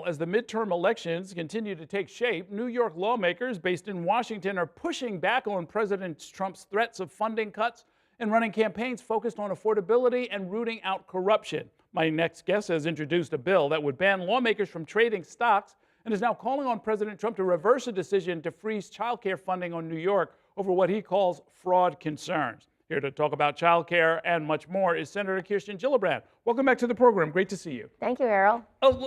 As the midterm elections continue to take shape, New York lawmakers based in Washington are pushing back on President Trump's threats of funding cuts and running campaigns focused on affordability and rooting out corruption. My next guest has introduced a bill that would ban lawmakers from trading stocks and is now calling on President Trump to reverse a decision to freeze child care funding on New York over what he calls fraud concerns. Here to talk about child care and much more is Senator Kirsten Gillibrand. Welcome back to the program. Great to see you. Thank you, Errol.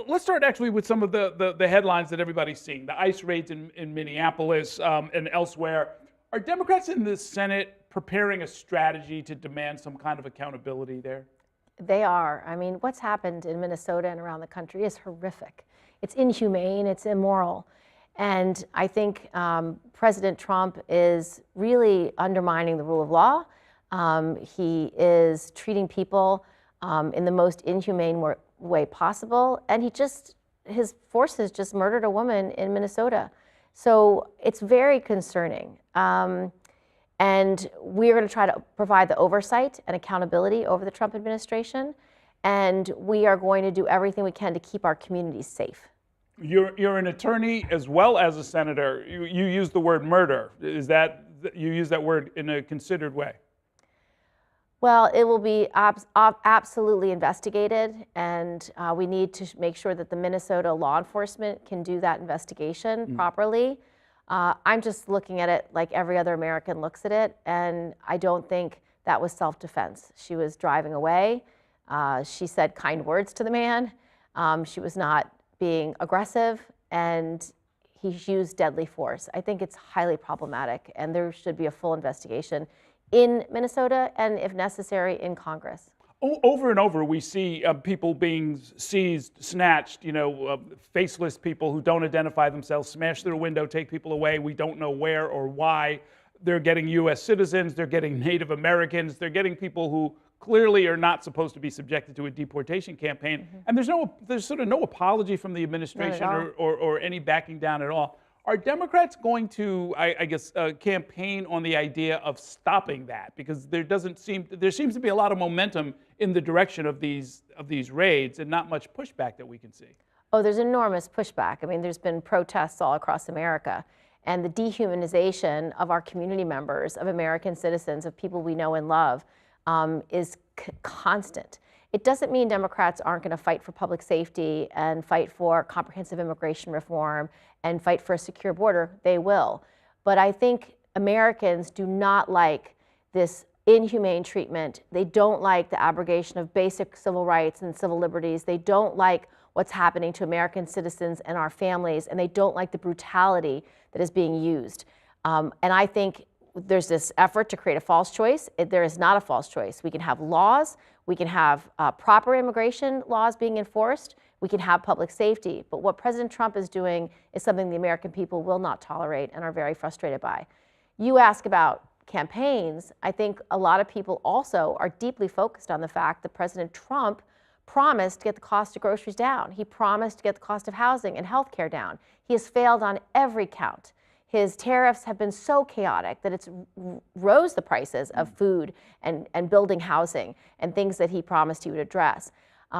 Let's start actually with some of the headlines that everybody's seeing. The ICE raids in Minneapolis and elsewhere. Are Democrats in the Senate preparing a strategy to demand some kind of accountability there? They are. I mean, what's happened in Minnesota and around the country is horrific. It's inhumane, it's immoral. And I think President Trump is really undermining the rule of law. He is treating people in the most inhumane way possible. And his forces just murdered a woman in Minnesota. So it's very concerning. And we're going to try to provide the oversight and accountability over the Trump administration. And we are going to do everything we can to keep our communities safe. You're an attorney as well as a senator. You use the word murder. Is that, you use that word in a considered way? Well, it will be absolutely investigated, and we need to make sure that the Minnesota law enforcement can do that investigation properly. I'm just looking at it like every other American looks at it, and I don't think that was self-defense. She was driving away. She said kind words to the man. She was not being aggressive, and he used deadly force. I think it's highly problematic, and there should be a full investigation in Minnesota and, if necessary, in Congress. Over and over, we see people being seized, snatched, faceless people who don't identify themselves, smash their window, take people away. We don't know where or why. They're getting U.S. citizens, they're getting Native Americans, they're getting people who clearly are not supposed to be subjected to a deportation campaign. And there's sort of no apology from the administration or any backing down at all. Are Democrats going to, I guess, campaign on the idea of stopping that? Because there seems to be a lot of momentum in the direction of these raids and not much pushback that we can see. Oh, there's enormous pushback. I mean, there's been protests all across America, and the dehumanization of our community members, of American citizens, of people we know and love, is constant. It doesn't mean Democrats aren't going to fight for public safety and fight for comprehensive immigration reform and fight for a secure border. They will. But I think Americans do not like this inhumane treatment. They don't like the abrogation of basic civil rights and civil liberties. They don't like what's happening to American citizens and our families, and they don't like the brutality that is being used. And I think there's this effort to create a false choice. There is not a false choice. We can have laws, we can have proper immigration laws being enforced, we can have public safety. But what President Trump is doing is something the American people will not tolerate and are very frustrated by. You ask about campaigns. I think a lot of people also are deeply focused on the fact that President Trump promised to get the cost of groceries down. He promised to get the cost of housing and health care down. He has failed on every count. His tariffs have been so chaotic that it's rose the prices of food and building housing and things that he promised he would address.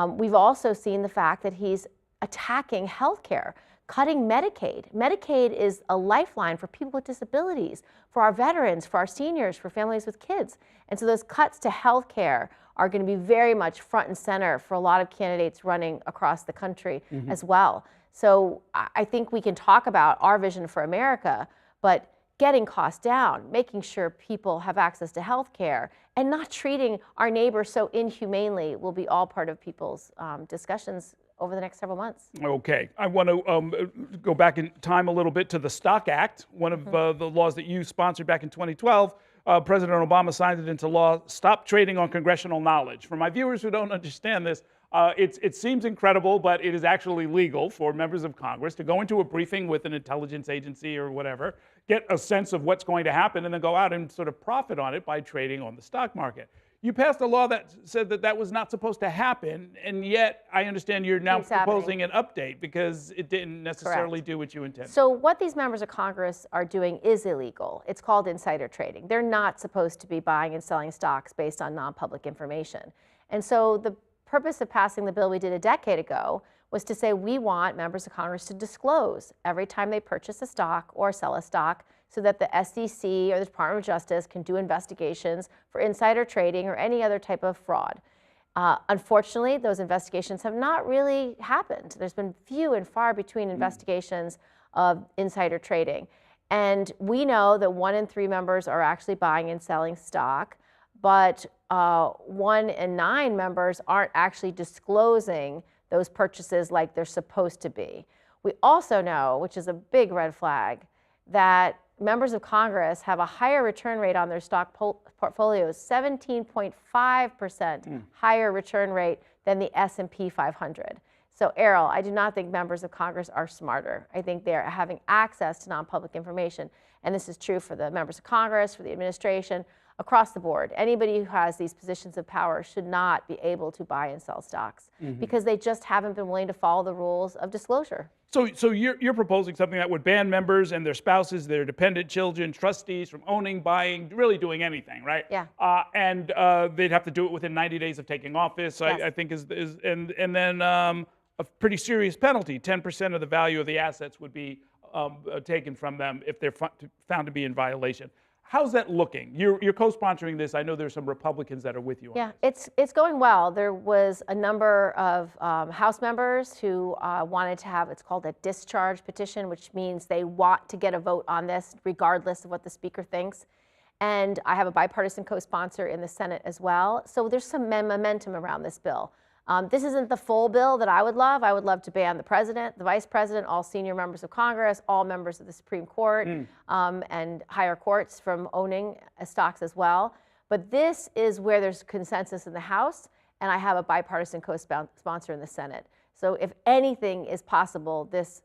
We've also seen the fact that he's attacking healthcare, cutting Medicaid. Medicaid is a lifeline for people with disabilities, for our veterans, for our seniors, for families with kids. And so those cuts to healthcare are going to be very much front and center for a lot of candidates running across the country as well. So I think we can talk about our vision for America, but getting costs down, making sure people have access to health care, and not treating our neighbors so inhumanely will be all part of people's discussions over the next several months. Okay. I want to go back in time a little bit to the Stock Act, one of the laws that you sponsored back in 2012. President Obama signed it into law. Stop trading on congressional knowledge. For my viewers who don't understand this, it seems incredible, but it is actually legal for members of Congress to go into a briefing with an intelligence agency or whatever, get a sense of what's going to happen, and then go out and sort of profit on it by trading on the stock market. You passed a law that said that that was not supposed to happen, and yet I understand you're now proposing an update because it didn't necessarily do what you intended. So what these members of Congress are doing is illegal. It's called insider trading. They're not supposed to be buying and selling stocks based on non-public information. And so the purpose of passing the bill we did a decade ago was to say we want members of Congress to disclose every time they purchase a stock or sell a stock so that the SEC or the Department of Justice can do investigations for insider trading or any other type of fraud. Unfortunately, those investigations have not really happened. There's been few and far between investigations of insider trading. And we know that 1 in 3 members are actually buying and selling stock, but 1 in 9 members aren't actually disclosing those purchases like they're supposed to be. We also know, which is a big red flag, that members of Congress have a higher return rate on their stock portfolios, 17.5% higher return rate than the S&P 500. So Errol, I do not think members of Congress are smarter. I think they're having access to non-public information. And this is true for the members of Congress, for the administration, across the board. Anybody who has these positions of power should not be able to buy and sell stocks because they just haven't been willing to follow the rules of disclosure. So you're proposing something that would ban members and their spouses, their dependent children, trustees from owning, buying, really doing anything, right? Yeah. And they'd have to do it within 90 days of taking office. Yes. I think and then a pretty serious penalty. 10% of the value of the assets would be taken from them if they're found to be in violation. How's that looking? You're co-sponsoring this. I know there's some Republicans that are with you on this. It's going well. There was a number of House members who wanted to have, it's called a discharge petition, which means they want to get a vote on this regardless of what the Speaker thinks. And I have a bipartisan co-sponsor in the Senate as well. So there's some momentum around this bill. This isn't the full bill that I would love. I would love to ban the president, the vice president, all senior members of Congress, all members of the Supreme Court, and higher courts from owning stocks as well. But this is where there's consensus in the House, and I have a bipartisan co-sponsor in the Senate. So if anything is possible this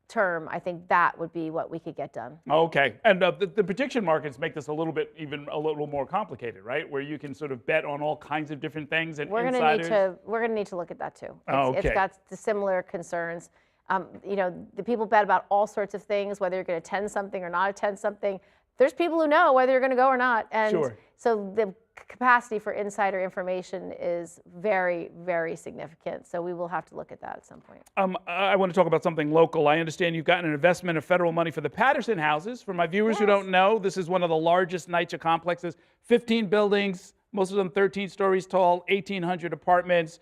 term, I think that would be what we could get done. Okay, and the prediction markets make this a little more complicated, right? Where you can sort of bet on all kinds of different things and we're insiders. We're going to need to look at that too. Okay. It's got the similar concerns. You know, the people bet about all sorts of things, whether you're going to attend something or not attend something. There's people who know whether you're going to go or not, and Sure. so the capacity for insider information is very, very significant. So we will have to look at that at some point. I want to talk about something local. I understand you've gotten an investment of federal money for the Patterson houses. For my viewers who don't know, this is one of the largest NYCHA complexes. 15 buildings, most of them 13 stories tall, 1,800 apartments.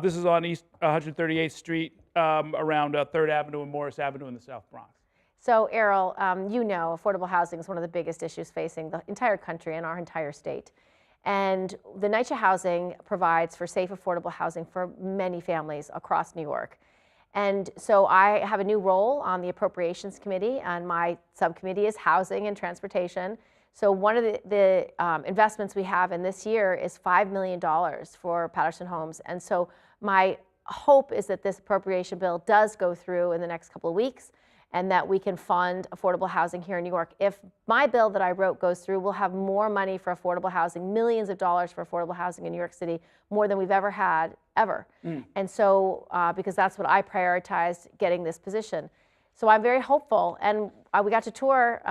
This is on East 138th Street, around 3rd Avenue and Morris Avenue in the South Bronx. So Errol, you know, affordable housing is one of the biggest issues facing the entire country and our entire state. And the NYCHA housing provides for safe, affordable housing for many families across New York. And so I have a new role on the Appropriations Committee, and my subcommittee is Housing and Transportation. So one of the investments we have in this year is $5 million for Patterson Homes. And so my hope is that this appropriation bill does go through in the next couple of weeks, and that we can fund affordable housing here in New York. If my bill that I wrote goes through, we'll have more money for affordable housing, millions of dollars for affordable housing in New York City, more than we've ever had, ever. And so, because that's what I prioritized getting this position. So I'm very hopeful, and we got to tour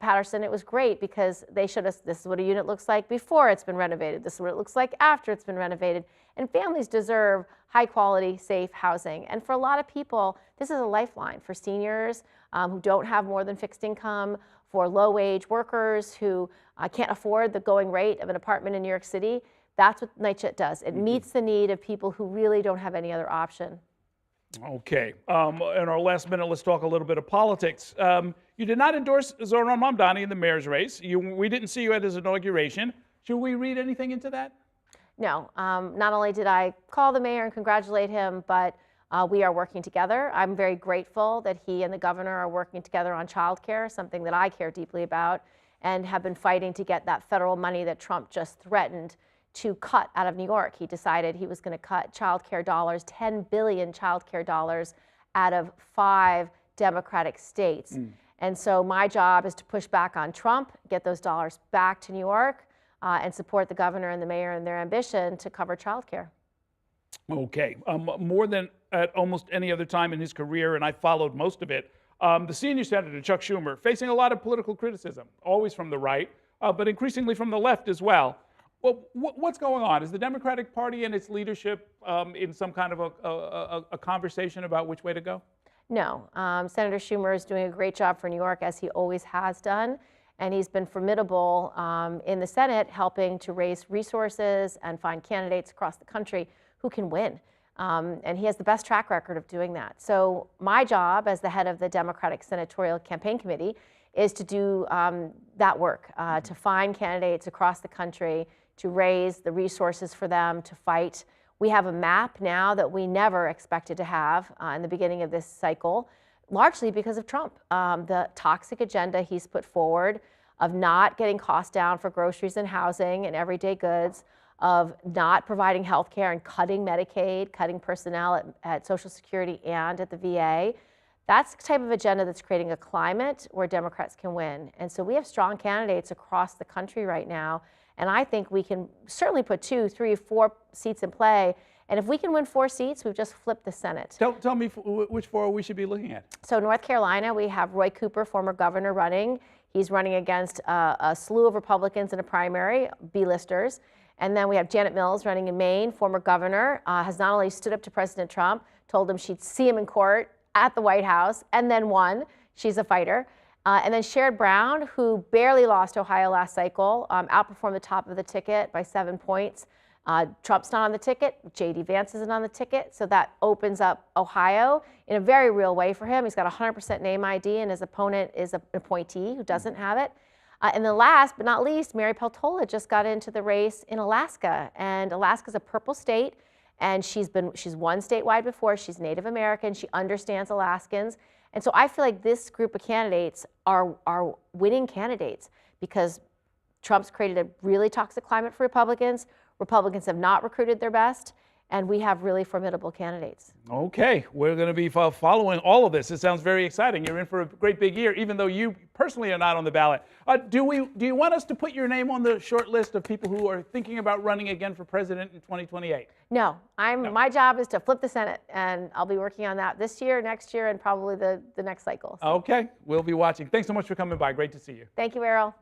Patterson. It was great because they showed us this is what a unit looks like before it's been renovated. This is what it looks like after it's been renovated. And families deserve high quality, safe housing. And for a lot of people, this is a lifeline for seniors who don't have more than fixed income, for low wage workers who can't afford the going rate of an apartment in New York City. That's what NYCHA does. It meets the need of people who really don't have any other option. Okay. In our last minute, let's talk a little bit of politics. You did not endorse Zohran Mamdani in the mayor's race. We didn't see you at his inauguration. Should we read anything into that? No. Not only did I call the mayor and congratulate him, but we are working together. I'm very grateful that he and the governor are working together on childcare, something that I care deeply about, and have been fighting to get that federal money that Trump just threatened to cut out of New York. He decided he was going to cut childcare dollars, 10 billion childcare dollars out of 5 Democratic states. And so my job is to push back on Trump, get those dollars back to New York, and support the governor and the mayor in their ambition to cover childcare. Okay. More than at almost any other time in his career, and I followed most of it, the senior senator, Chuck Schumer, facing a lot of political criticism, always from the right, but increasingly from the left as well. Well, what's going on? Is the Democratic Party and its leadership in some kind of a conversation about which way to go? No. Senator Schumer is doing a great job for New York, as he always has done. And he's been formidable in the Senate, helping to raise resources and find candidates across the country who can win. And he has the best track record of doing that. So my job as the head of the Democratic Senatorial Campaign Committee is to do that work, to find candidates across the country, to raise the resources for them to fight. We have a map now that we never expected to have in the beginning of this cycle, largely because of Trump. The toxic agenda he's put forward of not getting costs down for groceries and housing and everyday goods, of not providing health care and cutting Medicaid, cutting personnel at Social Security and at the VA. That's the type of agenda that's creating a climate where Democrats can win. And so we have strong candidates across the country right now. And I think we can certainly put 2, 3, 4 seats in play. And if we can win 4 seats, we've just flipped the Senate. Tell me which 4 we should be looking at. So North Carolina, we have Roy Cooper, former governor, running. He's running against a slew of Republicans in a primary, B-listers. And then we have Janet Mills running in Maine, former governor, has not only stood up to President Trump, told him she'd see him in court at the White House, and then won. She's a fighter. And then Sherrod Brown, who barely lost Ohio last cycle, outperformed the top of the ticket by 7 points. Trump's not on the ticket. J.D. Vance isn't on the ticket. So that opens up Ohio in a very real way for him. He's got 100% name ID, and his opponent is an appointee who doesn't have it. And then last but not least, Mary Peltola just got into the race in Alaska. And Alaska's a purple state, and she's won statewide before. She's Native American. She understands Alaskans. And so I feel like this group of candidates are winning candidates because Trump's created a really toxic climate for Republicans. Republicans have not recruited their best, and we have really formidable candidates. Okay, we're going to be following all of this. It sounds very exciting. You're in for a great big year, even though you personally are not on the ballot. Do you want us to put your name on the short list of people who are thinking about running again for president in 2028? No, my job is to flip the Senate, and I'll be working on that this year, next year, and probably the next cycle. So. Okay, we'll be watching. Thanks so much for coming by. Great to see you. Thank you, Errol.